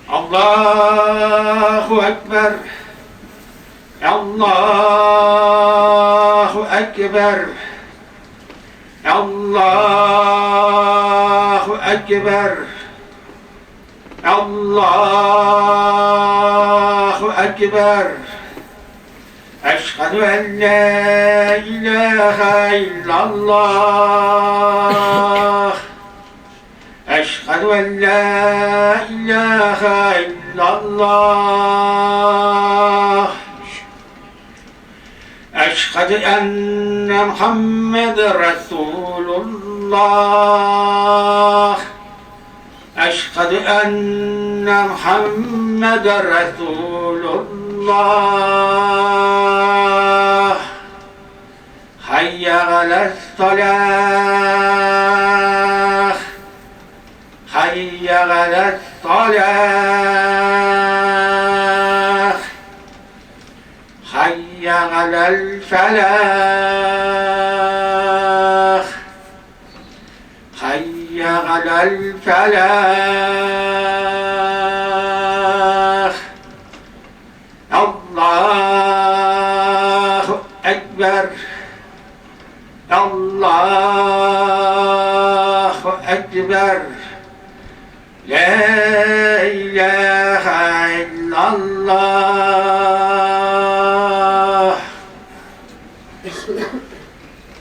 Allahu Ekber. Allahu Ekber. Allahu Ekber. Allahu Ekber. Eşhedü en la ilahe illallah. Eşhedü en la ilahe illallah. Eşhedü enne Muhammeden Resulullah. Eşhedü enne Muhammeden Resulullah. Hayye ale's-salah. Hayye ale's-salah. Hayye alel-felah. Hayye alel-felah. Allahu Ekber. Allahu Ekber. La ilahe